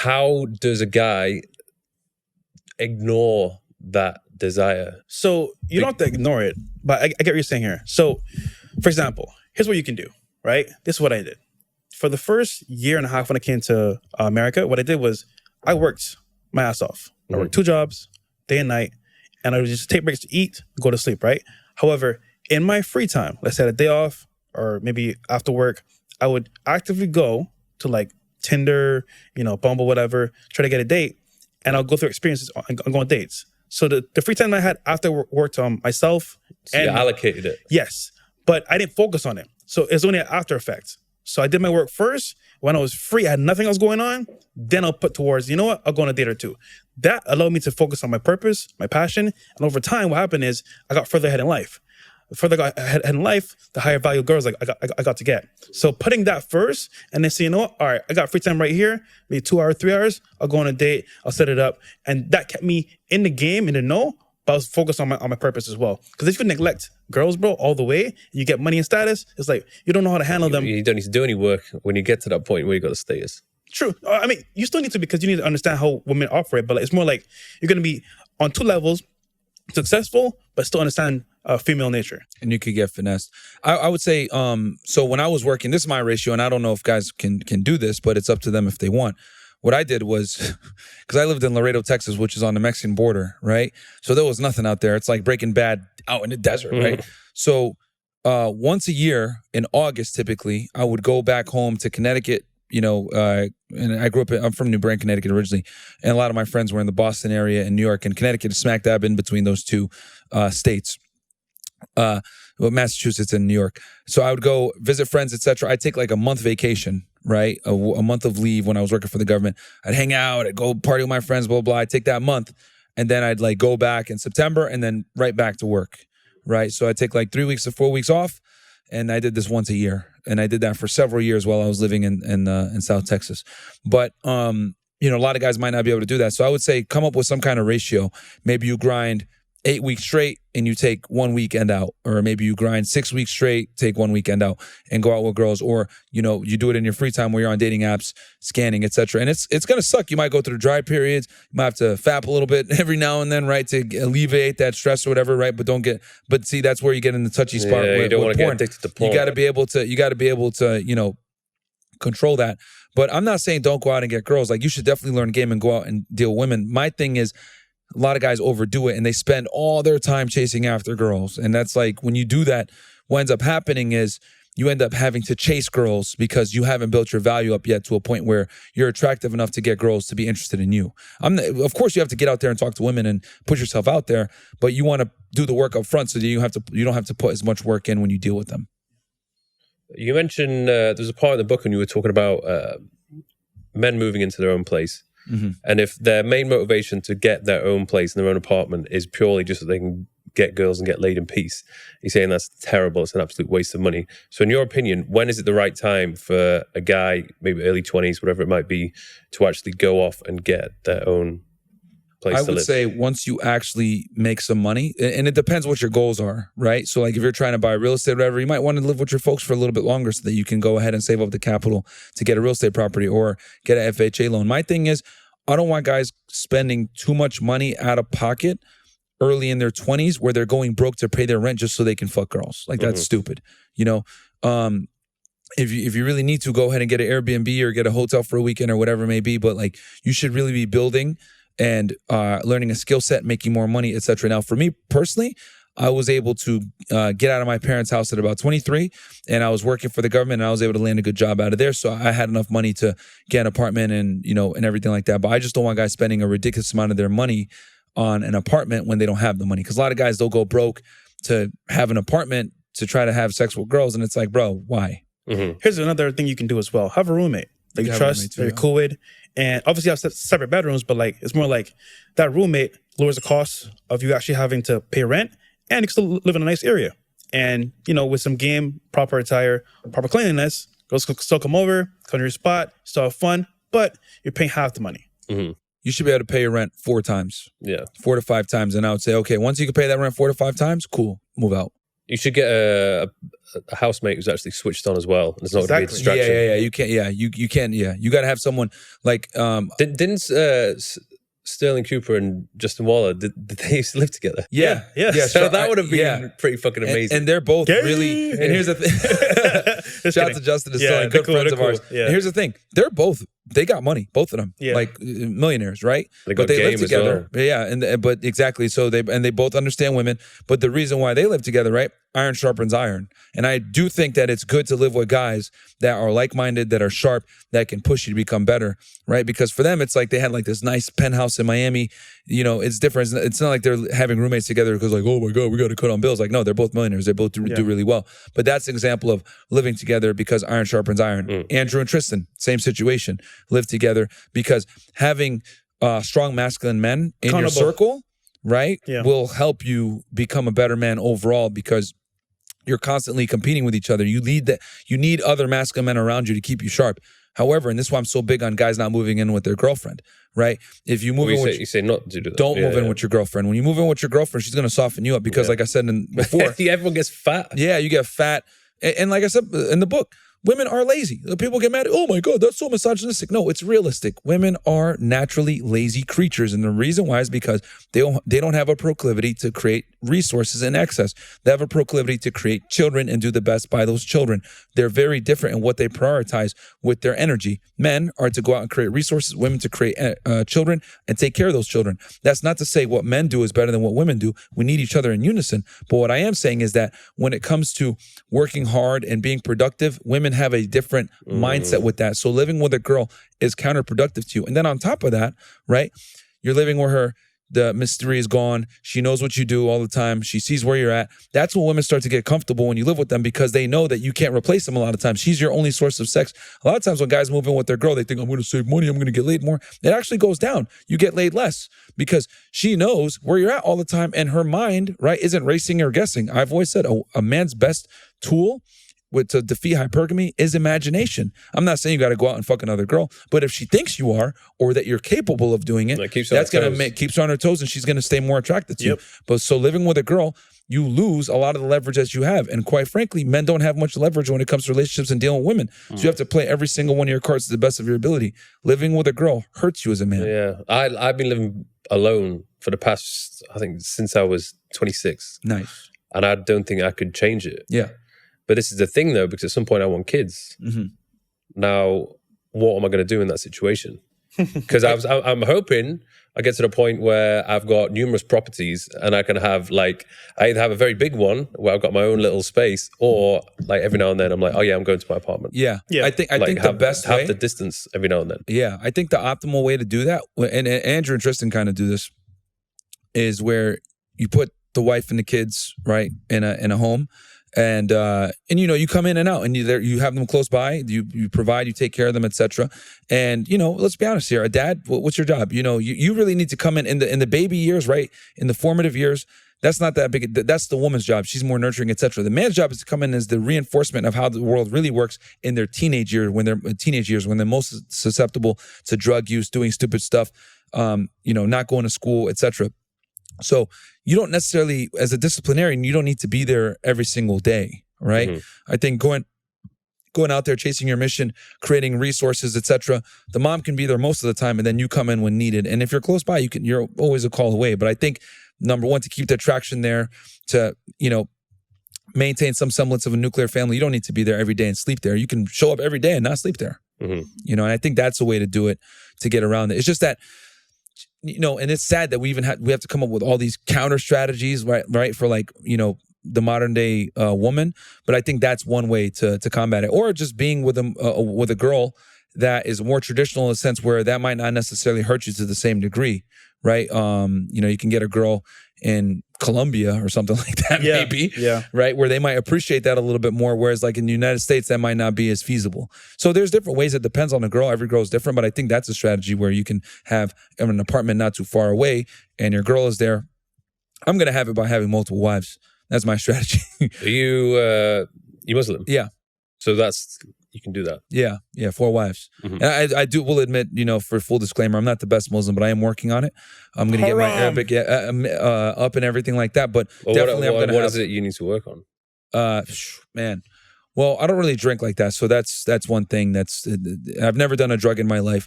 how does a guy ignore that desire? So you don't have to ignore it, but I get what you're saying here. So, for example, here's what you can do, right? This is what I did. For the first year and a half when I came to America, what I did was I worked my ass off. I worked 2 jobs, day and night, and I would just take breaks to eat, go to sleep, right? However, in my free time, let's say I had a day off or maybe after work, I would actively go to like Tinder, Bumble, whatever, try to get a date, and I'll go through experiences and go on dates. So the free time I had after worked on myself. So you allocated it. Yes, but I didn't focus on it. So it's only an after effect. So I did my work first. When I was free, I had nothing else going on. Then I'll put towards, you know what, I'll go on a date or 2. That allowed me to focus on my purpose, my passion. And over time, what happened is I got further ahead in life. The further I got ahead in life, the higher value girls I got to get. So putting that first and then saying, you know what, all right, I got free time right here, maybe 2 hours, 3 hours, I'll go on a date, I'll set it up. And that kept me in the game, in the know, but I was focused on my purpose as well. Because if you neglect girls, bro, all the way, and you get money and status, it's like you don't know how to handle them. You don't need to do any work when you get to that point where you got the status. True. I mean, you still need to, because you need to understand how women operate, but like, it's more like you're going to be on 2 levels, successful, but still understand female nature. And you could get finessed. I would say, so when I was working, this is my ratio, and I don't know if guys can do this, but it's up to them if they want. What I did was, because I lived in Laredo, Texas, which is on the Mexican border, right? So there was nothing out there. It's like Breaking Bad out in the desert, right? So once a year in August, typically, I would go back home to Connecticut, and I grew up, I'm from New Britain, Connecticut originally, and a lot of my friends were in the Boston area and New York, and Connecticut is smack dab in between those 2 states. Massachusetts and New York. So I would go visit friends, etc. I'd take like a month vacation, right? A month of leave when I was working for the government. I'd hang out, I'd go party with my friends, blah, blah, blah. I'd take that month, and then I'd like go back in September and then right back to work, right? So I'd take like 3 weeks to 4 weeks off, and I did this once a year. And I did that for several years while I was living in South Texas. But, a lot of guys might not be able to do that. So I would say come up with some kind of ratio. Maybe you grind 8 weeks straight and you take 1 weekend out, or maybe you grind 6 weeks straight, take 1 weekend out and go out with girls, or you do it in your free time where you're on dating apps, scanning, etc. And it's gonna suck. You might go through dry periods. You might have to fap a little bit every now and then, right, to alleviate that stress or whatever, right? But see, that's where you get in the touchy spot. Yeah, you don't want to get addicted to porn. You got to be able to control that. But I'm not saying don't go out and get girls. Like, you should definitely learn game and go out and deal with women. My thing is, a lot of guys overdo it and they spend all their time chasing after girls. And that's like, when you do that, what ends up happening is you end up having to chase girls because you haven't built your value up yet to a point where you're attractive enough to get girls to be interested in you. Of course, you have to get out there and talk to women and put yourself out there, but you want to do the work up front so that you don't have to put as much work in when you deal with them. You mentioned there's a part in the book when you were talking about men moving into their own place. Mm-hmm. And if their main motivation to get their own place in their own apartment is purely just so they can get girls and get laid in peace, you're saying that's terrible. It's an absolute waste of money. So in your opinion, when is it the right time for a guy, maybe early 20s, whatever it might be, to actually go off and get their own place to live? I would say once you actually make some money, and it depends what your goals are, right? So like if you're trying to buy real estate or whatever, you might want to live with your folks for a little bit longer so that you can go ahead and save up the capital to get a real estate property or get an FHA loan. My thing is, I don't want guys spending too much money out of pocket early in their 20s where they're going broke to pay their rent just so they can fuck girls. Like, that's stupid. If you really need to, go ahead and get an Airbnb or get a hotel for a weekend or whatever it may be. But like, you should really be building and learning a skill set, making more money, etc. Now, for me personally, I was able to get out of my parents' house at about 23, and I was working for the government, and I was able to land a good job out of there. So I had enough money to get an apartment and and everything like that. But I just don't want guys spending a ridiculous amount of their money on an apartment when they don't have the money. Because a lot of guys, they'll go broke to have an apartment to try to have sex with girls, and it's like, bro, why? Mm-hmm. Here's another thing you can do as well: have a roommate that you trust, that you're cool with, and obviously have separate bedrooms. But like, it's more like that roommate lowers the cost of you actually having to pay rent. And you can still live in a nice area. And, with some game, proper attire, proper cleanliness, girls can still come over, come to your spot, still have fun, but you're paying half the money. Mm-hmm. You should be able to pay your rent 4 times. Yeah. 4 to 5 times. And I would say, okay, once you can pay that rent 4 to 5 times, cool, move out. You should get a housemate who's actually switched on as well. There's not going to be a Exactly. distraction. Yeah. You can't. Yeah, you can't. Yeah, you got to have someone like. Didn't Sterling Cooper and Justin Waller, did they used to live together? Yeah. So that would have been pretty fucking amazing. And they're both really. And here's the thing. Shout out to Justin and Sterling, good friends of ours. Yeah. And here's the thing: they got money, both of them, Yeah. like millionaires, right? They got but they live game as together. Yeah, but exactly. So they both understand women. But the reason why they live together, right? Iron sharpens iron. And I do think that it's good to live with guys that are like-minded, that are sharp, that can push you to become better, right? Because for them, it's like they had like this nice penthouse in Miami. You know, it's different. It's not like they're having roommates together because like, oh my God, we got to cut on bills. Like, no, they're both millionaires. They both do really well. But that's an example of living together because iron sharpens iron. Andrew and Tristan, same situation. Live together because having strong masculine men in your circle, right, will help you become a better man overall because you're constantly competing with each other. You need other masculine men around you to keep you sharp. However, and this is why I'm so big on guys not moving in with their girlfriend, right? If you move you say not to do that. Don't move in with your girlfriend. When you move in with your girlfriend, she's going to soften you up because like I said before. Everyone gets fat. Yeah, you get fat. And like I said in the book, women are lazy. People get mad. Oh my God, that's so misogynistic. No, it's realistic. Women are naturally lazy creatures. And the reason why is because they don't have a proclivity to create resources in excess. They have a proclivity to create children and do the best by those children. They're very different in what they prioritize with their energy. Men are to go out and create resources, women to create children and take care of those children. That's not to say what men do is better than what women do. We need each other in unison. But what I am saying is that when it comes to working hard and being productive, women have a different mindset with that. So living with a girl is counterproductive to you. And then on top of that, right, you're living with her. The mystery is gone. She knows what you do all the time. She sees where you're at. That's when women start to get comfortable when you live with them because they know that you can't replace them a lot of times. She's your only source of sex. A lot of times when guys move in with their girl, they think, I'm going to save money. I'm going to get laid more. It actually goes down. You get laid less because she knows where you're at all the time and her mind, right, isn't racing or guessing. I've always said a man's best tool to defeat hypergamy is imagination. I'm not saying you got to go out and fuck another girl, but if she thinks you are or that you're capable of doing it, that's going to keeps her on her toes and she's going to stay more attracted to you. But so living with a girl, you lose a lot of the leverage that you have. And quite frankly, men don't have much leverage when it comes to relationships and dealing with women. So you have to play every single one of your cards to the best of your ability. Living with a girl hurts you as a man. Yeah. I've been living alone for the past, I think, since I was 26. Nice. And I don't think I could change it. Yeah. But this is the thing, though, because at some point I want kids. Now, what am I going to do in that situation? Because I'm hoping I get to the point where I've got numerous properties and I can have I either have a very big one where I've got my own little space, or like every now and then I'm like, oh yeah, I'm going to my apartment. Yeah. I think the best way, have the distance every now and then. Yeah, I think the optimal way to do that, and Andrew and Tristan kind of do this, is where you put the wife and the kids right in a home. And you know, you come in and out and you have them close by, you provide, you take care of them, etc. And, you know, let's be honest here, a dad, what's your job? You know, you really need to come in the baby years, right? In the formative years, that's not that big. That's the woman's job. She's more nurturing, etc. The man's job is to come in as the reinforcement of how the world really works in their teenage years, when they're most susceptible to drug use, doing stupid stuff, you know, not going to school, etc. So you don't necessarily, as a disciplinarian, you don't need to be there every single day, right? I think going out there, chasing your mission, creating resources, etc. The mom can be there most of the time, and then you come in when needed. And if you're close by, you're always a call away. But I think number one, to keep the attraction there, to, you know, maintain some semblance of a nuclear family, you don't need to be there every day and sleep there. You can show up every day and not sleep there. You know, and I think that's a way to do it, to get around it. It's just that, you know, and it's sad that we have to come up with all these counter strategies, right? For like, you know, the modern day woman. But I think that's one way to combat it, or just being with a girl that is more traditional in a sense where that might not necessarily hurt you to the same degree, right? You know, you can get a girl in Colombia or something like that, maybe, right? Where they might appreciate that a little bit more, whereas like in the United States, that might not be as feasible. So there's different ways. It depends on the girl. Every girl is different, but I think that's a strategy where you can have an apartment not too far away and your girl is there. I'm going to have it by having multiple wives. That's my strategy. Are you Muslim? Yeah. So you can do that. Yeah, 4 wives. And I will admit, you know, for full disclaimer, I'm not the best Muslim, but I am working on it. I'm going to get my Arabic up and everything like that. But definitely, what is it you need to work on? Man. Well, I don't really drink like that, so that's one thing. I've never done a drug in my life.